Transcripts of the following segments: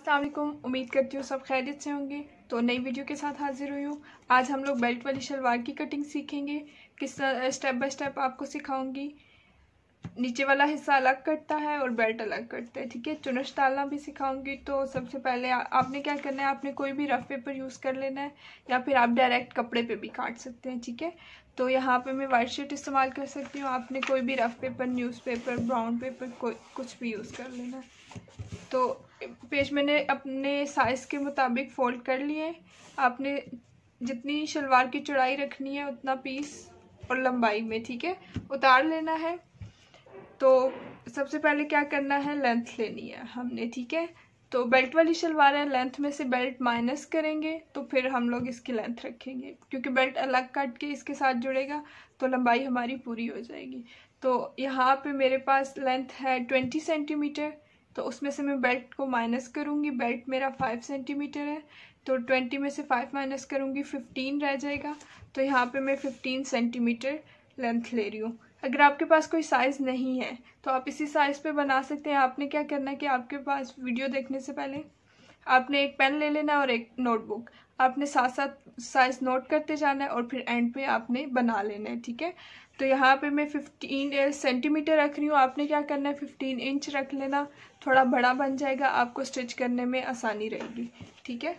अस्सलाम वालेकुम। उम्मीद करती हूँ सब खैरियत से होंगे। तो नई वीडियो के साथ हाजिर हुई हूँ। आज हम लोग बेल्ट वाली शलवार की कटिंग सीखेंगे। किस स्टेप बाय स्टेप आपको सिखाऊंगी। नीचे वाला हिस्सा अलग कटता है और बेल्ट अलग कटता है, ठीक है। चुनश डालना भी सिखाऊंगी। तो सबसे पहले आपने क्या करना है, आपने कोई भी रफ पेपर यूज़ कर लेना है या फिर आप डायरेक्ट कपड़े पे भी काट सकते हैं, ठीक है। तो यहाँ पे मैं वाइट शीट इस्तेमाल कर सकती हूँ। आपने कोई भी rough paper, newspaper, brown paper, कोई कुछ भी यूज़ कर लेना है। तो पेज मैंने अपने साइज़ के मुताबिक फ़ोल्ड कर लिए। आपने जितनी शलवार की चौड़ाई रखनी है उतना पीस और लंबाई में, ठीक है, उतार लेना है। तो सबसे पहले क्या करना है, लेंथ लेनी है हमने, ठीक है। तो बेल्ट वाली शलवार है, लेंथ में से बेल्ट माइनस करेंगे तो फिर हम लोग इसकी लेंथ रखेंगे, क्योंकि बेल्ट अलग काट के इसके साथ जुड़ेगा तो लंबाई हमारी पूरी हो जाएगी। तो यहाँ पे मेरे पास लेंथ है 20 सेंटीमीटर। तो उसमें से मैं बेल्ट को माइनस करूँगी। बेल्ट मेरा 5 सेंटीमीटर है, तो 20 में से 5 माइनस करूँगी, 15 रह जाएगा। तो यहाँ पे मैं 15 सेंटीमीटर लेंथ ले रही हूँ। अगर आपके पास कोई साइज़ नहीं है तो आप इसी साइज़ पे बना सकते हैं। आपने क्या करना है कि आपके पास वीडियो देखने से पहले आपने एक पेन ले लेना और एक नोटबुक। आपने साथ साथ साइज़ नोट करते जाना है और फिर एंड पे आपने बना लेना है, ठीक है। तो यहाँ पे मैं 15 सेंटीमीटर रख रही हूँ। आपने क्या करना है, 15 इंच रख लेना। थोड़ा बड़ा बन जाएगा, आपको स्टिच करने में आसानी रहेगी, ठीक है।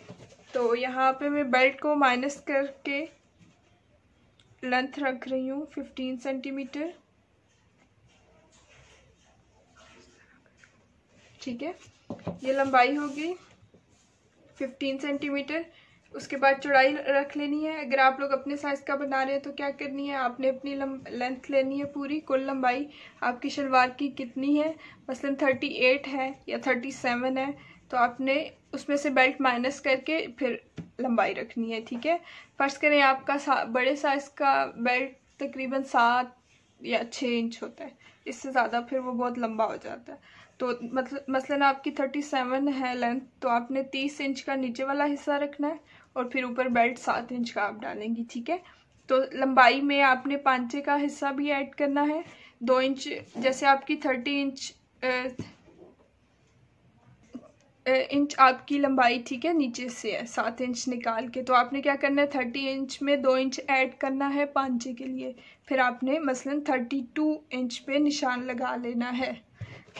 तो यहाँ पे मैं बेल्ट को माइनस करके लेंथ रख रही हूँ 15 सेंटीमीटर, ठीक है। ये लंबाई होगी 15 सेंटीमीटर। उसके बाद चौड़ाई रख लेनी है। अगर आप लोग अपने साइज़ का बना रहे हैं तो क्या करनी है, आपने अपनी लेंथ लेनी है पूरी। कुल लंबाई आपकी शलवार की कितनी है, मसलन 38 है या 37 है, तो आपने उसमें से बेल्ट माइनस करके फिर लंबाई रखनी है, ठीक है। फर्ज करें आपका बड़े साइज़ का बेल्ट तकरीबन 7 या 6 इंच होता है, इससे ज़्यादा फिर वो बहुत लंबा हो जाता है। तो मसलन आपकी 37 है लेंथ, तो आपने 30 इंच का नीचे वाला हिस्सा रखना है और फिर ऊपर बेल्ट 7 इंच का आप डालेंगी, ठीक है। तो लंबाई में आपने पांचे का हिस्सा भी ऐड करना है 2 इंच। जैसे आपकी 30 इंच आपकी लंबाई, ठीक है, नीचे से है 7 इंच निकाल के, तो आपने क्या करना है, 30 इंच में 2 इंच ऐड करना है पांचे के लिए। फिर आपने मसलन 32 इंच पे निशान लगा लेना है।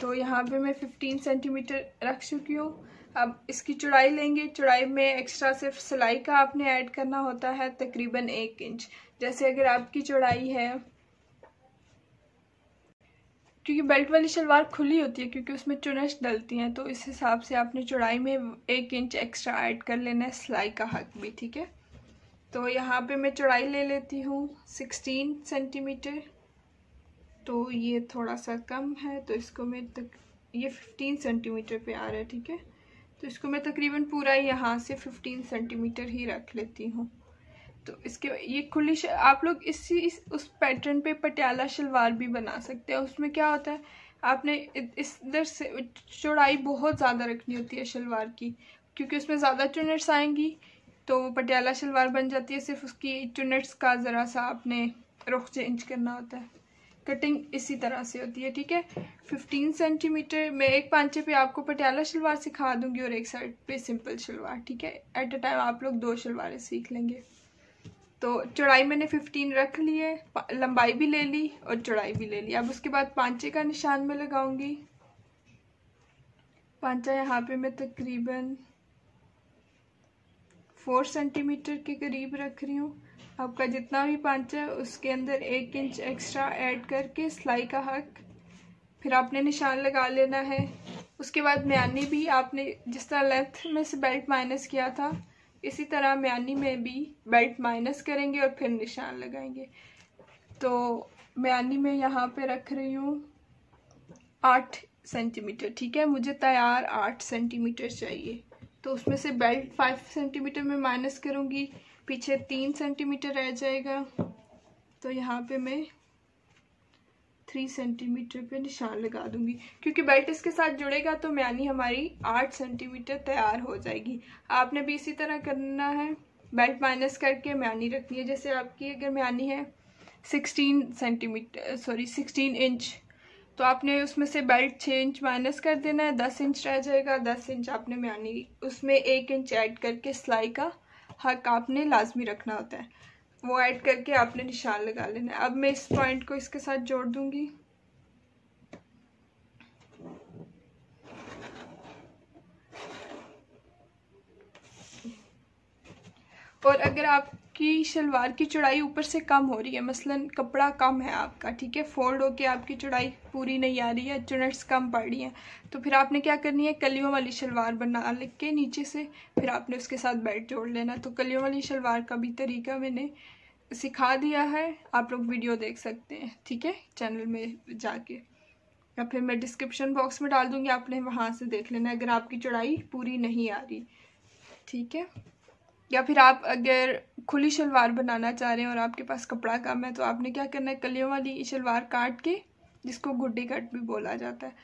तो यहाँ पे मैं 15 सेंटीमीटर रख चुकी हूँ। अब इसकी चौड़ाई लेंगे। चौड़ाई में एक्स्ट्रा सिर्फ सिलाई का आपने ऐड करना होता है तकरीबन 1 इंच। जैसे अगर आपकी चौड़ाई है, क्योंकि बेल्ट वाली शलवार खुली होती है क्योंकि उसमें चुनश डलती हैं, तो इस हिसाब से आपने चौड़ाई में 1 इंच एक्स्ट्रा ऐड कर लेना है, सिलाई का हक भी, ठीक है। तो यहाँ पे मैं चौड़ाई ले लेती हूँ 16 सेंटीमीटर। तो ये थोड़ा सा कम है, तो इसको मैं ये 15 सेंटीमीटर पे आ रहा है, ठीक है। तो इसको मैं तकरीबन पूरा यहाँ से 15 सेंटीमीटर ही रख लेती हूँ। तो इसके ये खुली आप लोग उस पैटर्न पे पटियाला शलवार भी बना सकते हैं। उसमें क्या होता है, आपने इधर से चौड़ाई बहुत ज़्यादा रखनी होती है शलवार की, क्योंकि उसमें ज़्यादा चुनट्स आएंगी तो पटियाला शलवार बन जाती है। सिर्फ उसकी चुनट्स का ज़रा सा आपने रुख चेंज करना होता है। कटिंग इसी तरह से होती है, ठीक है। 15 सेंटीमीटर में एक पांचे पे आपको पटियाला शलवार सिखा दूंगी और एक साइड पे सिंपल शलवार, ठीक है। एट अ टाइम आप लोग 2 शलवारें सीख लेंगे। तो चौड़ाई मैंने 15 रख ली है, लंबाई भी ले ली और चौड़ाई भी ले ली। अब उसके बाद पांचे का निशान में लगाऊंगी। पांचा यहाँ पे मैं तकरीबन 4 सेंटीमीटर के करीब रख रही हूँ। आपका जितना भी पांचा है उसके अंदर 1 इंच एक्स्ट्रा ऐड करके सिलाई का हक फिर आपने निशान लगा लेना है। उसके बाद म्यानी भी आपने जिस तरह लेंथ में से बेल्ट माइनस किया था, इसी तरह म्यानी में भी बेल्ट माइनस करेंगे और फिर निशान लगाएंगे। तो म्यानी में यहाँ पे रख रही हूँ 8 सेंटीमीटर, ठीक है। मुझे तैयार 8 सेंटीमीटर चाहिए, तो उसमें से बेल्ट 5 सेंटीमीटर में माइनस करूँगी, पीछे 3 सेंटीमीटर रह जाएगा। तो यहाँ पे मैं 3 सेंटीमीटर पे निशान लगा दूंगी, क्योंकि बेल्ट इसके साथ जुड़ेगा तो म्यानी हमारी 8 सेंटीमीटर तैयार हो जाएगी। आपने भी इसी तरह करना है, बेल्ट माइनस करके म्यानी रखनी है। जैसे आपकी अगर म्यानी है 16 इंच, तो आपने उसमें से बेल्ट 6 इंच माइनस कर देना है, 10 इंच रह जाएगा। 10 इंच आपने म्यानी उसमें 1 इंच ऐड करके सिलाई का हक आपने लाजमी रखना होता है, वो ऐड करके आपने निशान लगा लेना है। अब मैं इस पॉइंट को इसके साथ जोड़ दूंगी। और अगर आपकी शलवार की चौड़ाई ऊपर से कम हो रही है, मसलन कपड़ा कम है आपका, ठीक है, फोल्ड होके आपकी चौड़ाई पूरी नहीं आ रही है, चुनट्स कम पड़ रही हैं, तो फिर आपने क्या करनी है, कलियों वाली शलवार बना लिख के नीचे से फिर आपने उसके साथ बेल्ट जोड़ लेना। तो कलियों वाली शलवार का भी तरीका मैंने सिखा दिया है, आप लोग वीडियो देख सकते हैं, ठीक है, चैनल में जाके, या फिर मैं डिस्क्रिप्शन बॉक्स में डाल दूँगी, आपने वहाँ से देख लेना अगर आपकी चौड़ाई पूरी नहीं आ रही, ठीक है। या फिर आप अगर खुली शलवार बनाना चाह रहे हैं और आपके पास कपड़ा कम है, तो आपने क्या करना है, कलियों वाली शलवार काट के, जिसको गुड्डी कट भी बोला जाता है,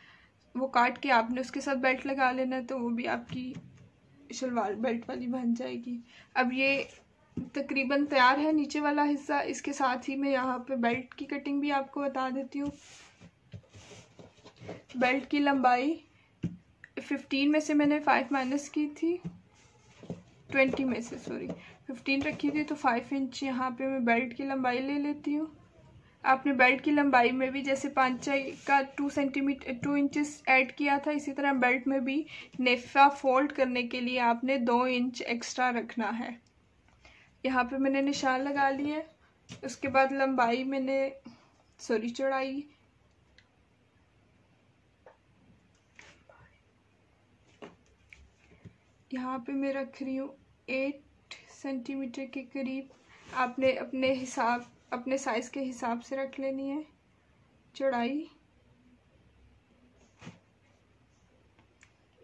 वो काट के आपने उसके साथ बेल्ट लगा लेना है, तो वो भी आपकी शलवार बेल्ट वाली बन जाएगी। अब ये तकरीबन तैयार है नीचे वाला हिस्सा। इसके साथ ही मैं यहाँ पे बेल्ट की कटिंग भी आपको बता देती हूँ। बेल्ट की लंबाई 15 में से मैंने 5 माइनस की थी, 20 में से 15 रखी थी, तो 5 इंच यहाँ पे मैं बेल्ट की लंबाई ले लेती हूँ। आपने बेल्ट की लंबाई में भी जैसे पांचाई का 2 इंचेस ऐड किया था, इसी तरह बेल्ट में भी नेफा फोल्ड करने के लिए आपने 2 इंच एक्स्ट्रा रखना है। यहाँ पे मैंने निशान लगा लिए। उसके बाद लंबाई मैंने चौड़ाई यहाँ पे मैं रख रही हूँ 8 सेंटीमीटर के करीब। आपने अपने साइज के हिसाब से रख लेनी है चौड़ाई।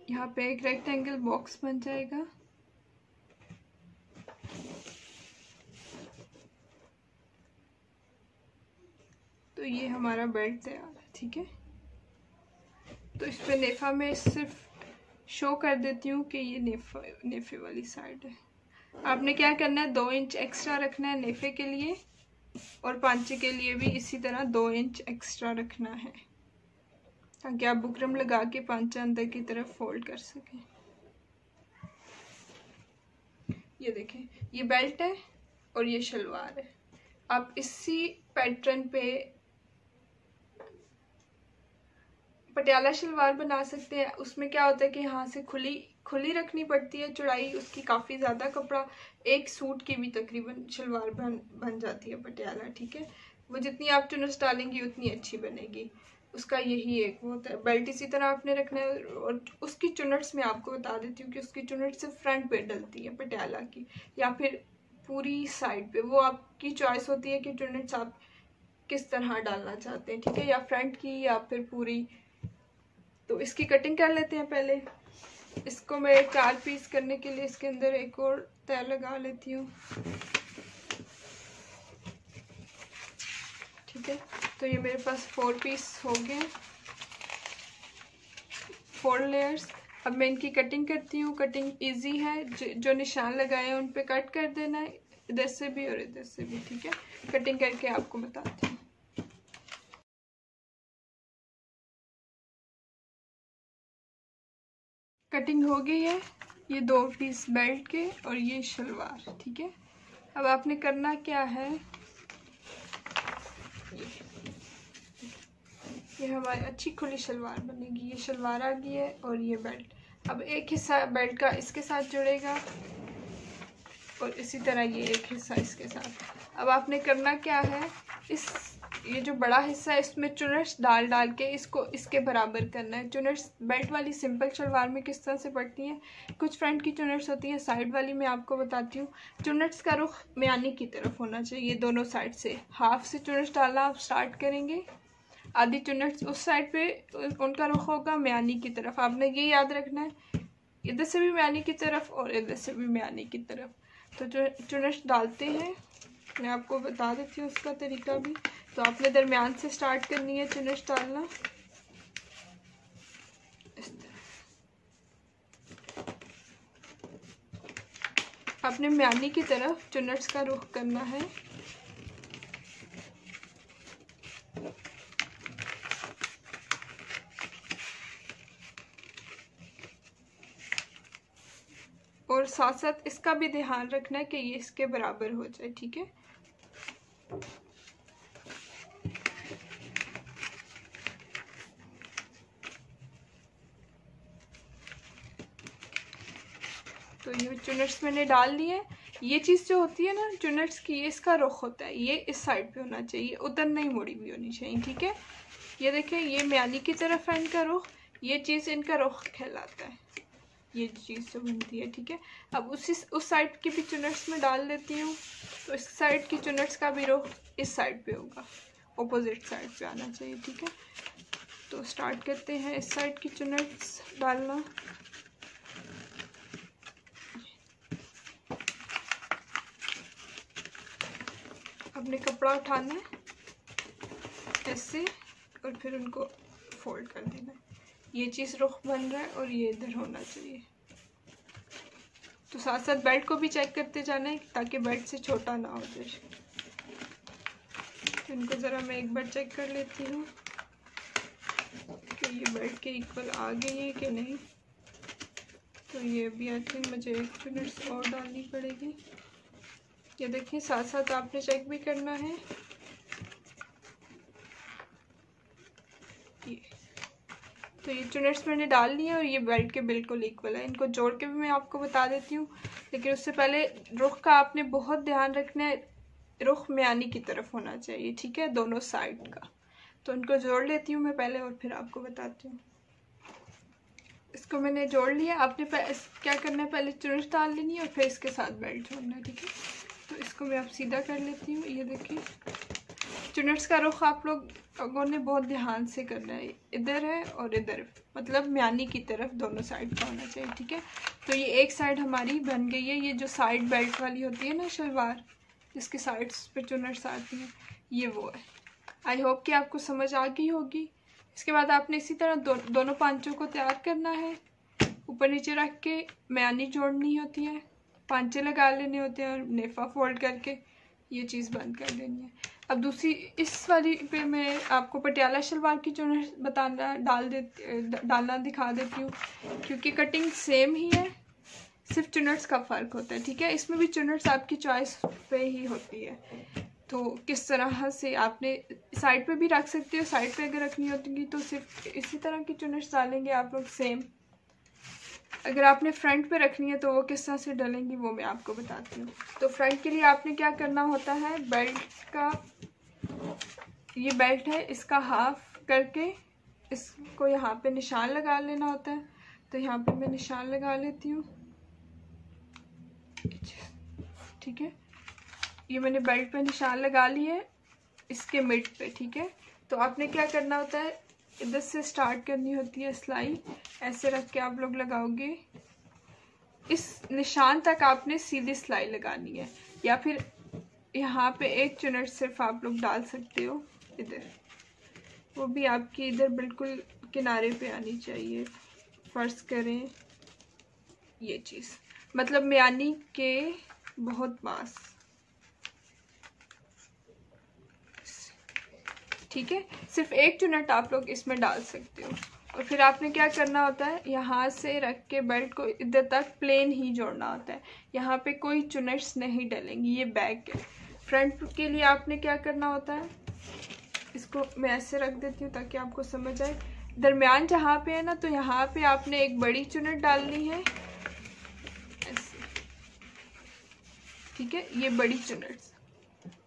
यहाँ पे एक रेक्टेंगल बॉक्स बन जाएगा। तो ये हमारा बेल्ट तैयार है, ठीक है। तो इस पे नेफा में सिर्फ शो कर देती हूँ कि ये नेफे वाली साइड है। आपने क्या करना है, 2 इंच एक्स्ट्रा रखना है नेफे के लिए, और पांचे के लिए भी इसी तरह 2 इंच एक्स्ट्रा रखना है, ताकि आप बुकरम लगा के पांचा अंदर की तरफ फोल्ड कर सकें। ये देखें, ये बेल्ट है और ये शलवार है। आप इसी पैटर्न पे पटियाला शलवार बना सकते हैं। उसमें क्या होता है कि यहाँ से खुली रखनी पड़ती है चौड़ाई उसकी काफ़ी ज़्यादा, कपड़ा एक सूट की भी तकरीबन शलवार बन जाती है पटियाला, ठीक है। वो जितनी आप चुनस डालेंगी उतनी अच्छी बनेगी, उसका यही एक वो होता है। बेल्ट इसी तरह आपने रखना है। और उसकी चुनट्स मैं आपको बता देती हूँ कि उसकी चुनट सिर्फ फ्रंट पे डलती है पटियाला की, या फिर पूरी साइड पे, वो आपकी चॉइस होती है कि चुनट्स आप किस तरह डालना चाहते हैं, ठीक है, या फ्रंट की या फिर पूरी। तो इसकी कटिंग कर लेते हैं। पहले इसको मैं 4 पीस करने के लिए इसके अंदर एक और तय लगा लेती हूँ, ठीक है। तो ये मेरे पास 4 पीस हो गए, 4 लेयर्स। अब मैं इनकी कटिंग करती हूँ। कटिंग इजी है, जो निशान लगाए हैं उन पे कट कर देना है, इधर से भी और इधर से भी, ठीक है। कटिंग करके आपको बताती हूँ। कटिंग हो गई है, ये 2 पीस बेल्ट के और ये शलवार, ठीक है। अब आपने करना क्या है, ये हमारी अच्छी खुली शलवार बनेगी। ये शलवार आ गई है और ये बेल्ट। अब एक हिस्सा बेल्ट का इसके साथ जुड़ेगा और इसी तरह ये एक हिस्सा इसके साथ। अब आपने करना क्या है, ये जो बड़ा हिस्सा है इसमें चुनट्स डाल के इसको इसके बराबर करना है। चुनट्स बेल्ट वाली सिंपल शलवार में किस तरह से पड़ती हैं, कुछ फ्रंट की चुनट्स होती हैं, साइड वाली मैं आपको बताती हूँ। चुनट्स का रुख म्यानी की तरफ होना चाहिए, दोनों साइड से। हाफ से चुनट्स डालना आप स्टार्ट करेंगे, आधी चुनट्स उस साइड पे उनका रुख होगा म्यानी की तरफ। आपने ये याद रखना है, इधर से भी म्यानी की तरफ और इधर से भी म्यानी की तरफ। तो जो चुनट्स डालते हैं मैं आपको बता देती हूँ उसका तरीका भी। तो आपने दरमियान से स्टार्ट करनी है चुनट्स डालना, इस तरह। आपने म्यानी की तरफ चुनट्स का रुख करना है। साथ साथ इसका भी ध्यान रखना है कि ये इसके बराबर हो जाए, ठीक है। तो ये चुनट्स मैंने डाल लिए। ये चीज़ जो होती है ना चुनट्स की, ये इसका रुख होता है, ये इस साइड पे होना चाहिए, उधर नहीं मुड़ी हुई होनी चाहिए, ठीक है। ये देखें, ये म्यानी की तरफ है इनका रुख, ये चीज़ इनका रुख कहलाता है, ये चीज़ जो बनती है, ठीक है। अब उस साइड की भी चुनट्स में डाल देती हूँ, तो इस साइड की चुनट्स का भी रुख इस साइड पे होगा, ऑपोजिट साइड पे आना चाहिए, ठीक है। तो स्टार्ट करते हैं इस साइड की चुनट्स डालना। अपने कपड़ा उठाना है ऐसे और फिर उनको फोल्ड कर देना है। ये चीज़ रुख बन रहा है और ये इधर होना चाहिए। तो साथ साथ बेल्ट को भी चेक करते जाना है ताकि बेल्ट से छोटा ना हो जाए। तो इनको ज़रा मैं एक बार चेक कर लेती हूँ कि ये बेल्ट के इक्वल आ गई है कि नहीं। तो ये भी आई थिंक मुझे एक चुनट और डालनी पड़ेगी। ये देखिए, साथ साथ आपने चेक भी करना है। ये तो ये चुनट्स मैंने डाल ली है और ये बेल्ट के बिल्कुल इक्वल है। इनको जोड़ के भी मैं आपको बता देती हूँ, लेकिन उससे पहले रुख का आपने बहुत ध्यान रखना है, रुख म्यानी की तरफ होना चाहिए, ठीक है, दोनों साइड का। तो इनको जोड़ लेती हूँ मैं पहले और फिर आपको बताती हूँ। इसको मैंने जोड़ लिया। आपने क्या करना है, पहले चुनट डाल लेनी है और फिर इसके साथ बेल्ट जोड़ना है, ठीक है। तो इसको मैं अब सीधा कर लेती हूँ। ये देखिए, चुनट्स का रुख आप लोगों ने बहुत ध्यान से करना है, इधर है और इधर, मतलब म्यानी की तरफ दोनों साइड का होना चाहिए, ठीक है। तो ये एक साइड हमारी बन गई है। ये जो साइड बेल्ट वाली होती है ना शलवार, जिसकी साइड्स पे चुनट्स आती हैं, ये वो है। आई होप कि आपको समझ आ गई होगी। इसके बाद आपने इसी तरह दोनों पांचों को तैयार करना है। ऊपर नीचे रख के म्यानी जोड़नी होती है, पांचे लगा लेने होते हैं और नेफा फोल्ड करके ये चीज़ बंद कर देनी है। अब दूसरी इस वाली पे मैं आपको पटियाला शलवार की चुनट डालना दिखा देती हूँ, क्योंकि कटिंग सेम ही है, सिर्फ चुनट्स का फ़र्क होता है, ठीक है। इसमें भी चुनट्स आपकी चॉइस पे ही होती है। तो किस तरह से आपने साइड पे भी रख सकते हो, साइड पे अगर रखनी होती तो सिर्फ इसी तरह की चुनट्स डालेंगे आप लोग सेम। अगर आपने फ्रंट पे रखनी है तो वो किस तरह से डलेंगी वो मैं आपको बताती हूँ। तो फ्रंट के लिए आपने क्या करना होता है, बेल्ट का, ये बेल्ट है, इसका हाफ करके इसको यहाँ पे निशान लगा लेना होता है। तो यहाँ पे मैं निशान लगा लेती हूँ, ठीक है। ये मैंने बेल्ट पे निशान लगा लिए इसके मिड पे, ठीक है। तो आपने क्या करना होता है, इधर से स्टार्ट करनी होती है सिलाई, ऐसे रख के आप लोग लगाओगे, इस निशान तक आपने सीधी सिलाई लगानी है, या फिर यहाँ पे एक चुनट सिर्फ आप लोग डाल सकते हो इधर, वो भी आपकी इधर बिल्कुल किनारे पे आनी चाहिए। फर्ज करें ये चीज़, मतलब म्यानी के बहुत पास, ठीक है। सिर्फ एक चुनट आप लोग इसमें डाल सकते हो। और फिर आपने क्या करना होता है, यहाँ से रख के बेल्ट को इधर तक प्लेन ही जोड़ना होता है, यहाँ पे कोई चुनट्स नहीं डलेंगी। ये बैक है। फ्रंट के लिए आपने क्या करना होता है, इसको मैं ऐसे रख देती हूँ ताकि आपको समझ आए। दरमियान जहाँ पे है ना, तो यहाँ पे आपने एक बड़ी चुनट डालनी है ऐसे, ठीक है। ये बड़ी चुनट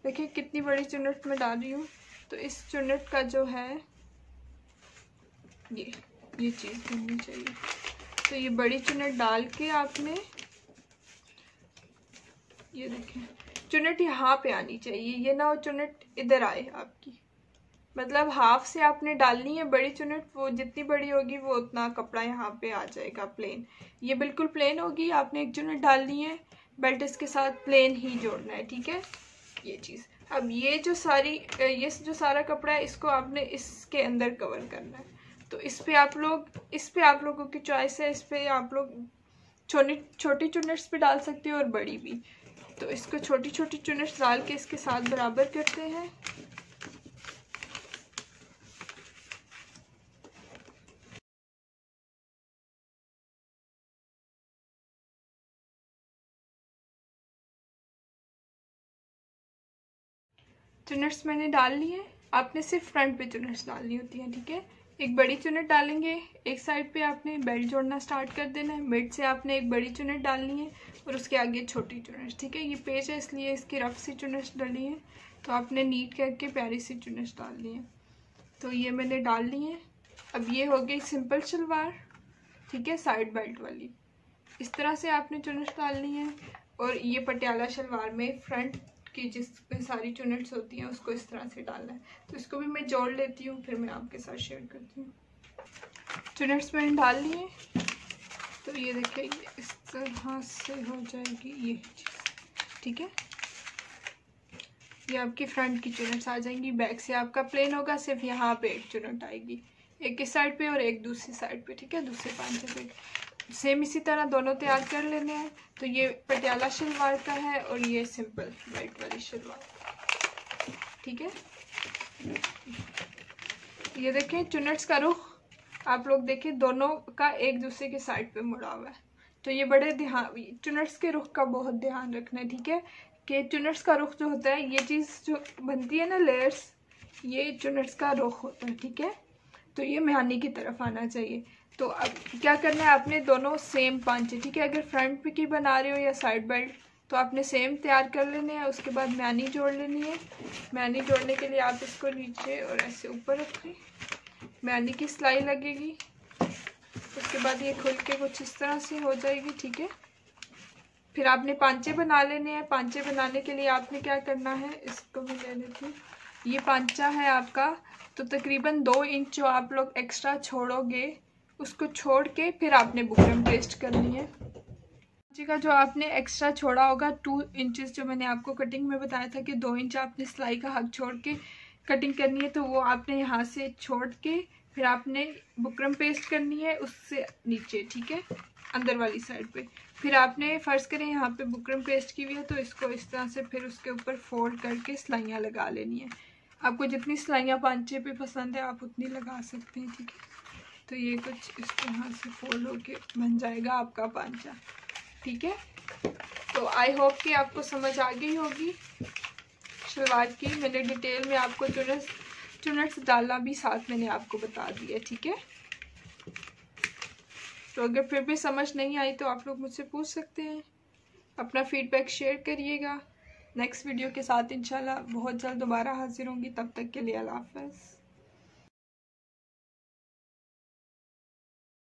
देखिए कितनी बड़ी चुनट मैं डाल रही हूँ। तो इस चुनट का जो है ये चीज़ बननी चाहिए। तो ये बड़ी चुनट डाल के आपने, ये देखें, चुनट यहाँ पे आनी चाहिए, ये ना हो चुनट इधर आए आपकी, मतलब हाफ से आपने डालनी है बड़ी चुनट। वो जितनी बड़ी होगी वो उतना कपड़ा यहाँ पे आ जाएगा प्लेन। ये बिल्कुल प्लेन होगी, आपने एक चुनट डालनी है, बेल्ट इसके साथ प्लेन ही जोड़ना है, ठीक है। ये चीज़, अब ये जो सारा कपड़ा है, इसको आपने इसके अंदर कवर करना है। तो इस पे आप लोगों की चॉइस है, इस पे आप लोग छोटी चुनट्स पे डाल सकते हो और बड़ी भी। तो इसको छोटी छोटी चुनट्स डाल के इसके साथ बराबर करते हैं। चुनट्स मैंने डाल ली है। आपने सिर्फ फ्रंट पे चुनट्स डालनी होती हैं, ठीक है। एक बड़ी चुनट डालेंगे, एक साइड पे आपने बेल्ट जोड़ना स्टार्ट कर देना है। मिड से आपने एक बड़ी चुनट डालनी है और उसके आगे छोटी चुनट, ठीक है। ये पेज है इसलिए इसकी रफ सी चुनट डली है, तो आपने नीट करके प्यारी सी चुनट डालनी है। तो ये मैंने डाल ली है। अब ये हो गई सिंपल शलवार, ठीक है, साइड बेल्ट वाली। इस तरह से आपने चुनट डालनी है। और ये पटियाला शलवार में फ्रंट की जिसमें सारी चुनट्स होती हैं उसको इस तरह से डालना है। तो इसको भी मैं जोड़ लेती हूँ, फिर मैं आपके साथ शेयर करती हूँ। चुनट्स मैंने डाल लिए, तो ये देखिए ये इस तरह से हो जाएगी ये चीज़, ठीक है। ये आपकी फ्रंट की चुनट्स आ जाएंगी। बैक से आपका प्लेन होगा, सिर्फ यहाँ पे एक चुनट आएगी, एक इस साइड पे और एक दूसरी साइड पे, ठीक है, दूसरे पांचे पे। सेम इसी तरह दोनों तैयार कर लेने हैं। तो ये पटियाला शलवार का है और ये सिंपल वाइट वाली शलवार, ठीक है। ये देखें चुनट्स का रुख आप लोग देखें दोनों का एक दूसरे के साइड पे मुड़ा हुआ है। तो ये बड़े ध्यान, चुनट्स के रुख का बहुत ध्यान रखना है, ठीक है। कि चुनट्स का रुख जो होता है, ये चीज़ जो बनती है ना लेयर्स, ये चुनट्स का रुख होता है, ठीक है। तो ये म्यानी की तरफ आना चाहिए। तो अब क्या करना है, आपने दोनों सेम पांचे, ठीक है। अगर फ्रंट पे की बना रहे हो या साइड बेल्ट तो आपने सेम तैयार कर लेने हैं। उसके बाद म्यानी जोड़ लेनी है। म्यानी जोड़ने के लिए आप इसको नीचे और ऐसे ऊपर रखें, म्यानी की सिलाई लगेगी। उसके बाद ये खुल के कुछ इस तरह से हो जाएगी, ठीक है। फिर आपने पांचे बना लेने हैं। पांचे बनाने के लिए आपने क्या करना है, इसको भी ले लेती हूँ। ये पांचा है आपका, तो तकरीबन 2 इंच जो आप लोग एक्स्ट्रा छोड़ोगे उसको छोड़ के फिर आपने बुकरम पेस्ट करनी है। पांचे का जो आपने एक्स्ट्रा छोड़ा होगा 2 इंचेस, जो मैंने आपको कटिंग में बताया था कि 2 इंच आपने सिलाई का हक छोड़ के कटिंग करनी है, तो वो आपने यहाँ से छोड़ के फिर आपने बुकरम पेस्ट करनी है उससे नीचे, ठीक है, अंदर वाली साइड पे। फिर आपने फ़र्ज़ करें यहाँ पे बुकरम पेस्ट की हुई है, तो इसको इस तरह से फिर उसके ऊपर फोल्ड करके सिलाइयाँ लगा लेनी है। आपको जितनी सिलाइयाँ पांचे पे पसंद है आप उतनी लगा सकते हैं, ठीक है। तो ये कुछ इस तरह से फोल्ड होके बन जाएगा आपका पांचा, ठीक है। तो आई होप कि आपको समझ आ गई होगी शलवार की। मैंने डिटेल में आपको चुनट्स डालना भी साथ मैंने आपको बता दिया, ठीक है। तो अगर फिर भी समझ नहीं आई तो आप लोग मुझसे पूछ सकते हैं। अपना फीडबैक शेयर करिएगा। नेक्स्ट वीडियो के साथ इंशाल्लाह बहुत जल्द दोबारा हाजिर होंगी। तब तक के लिए अल्लाह हाफ़िज़।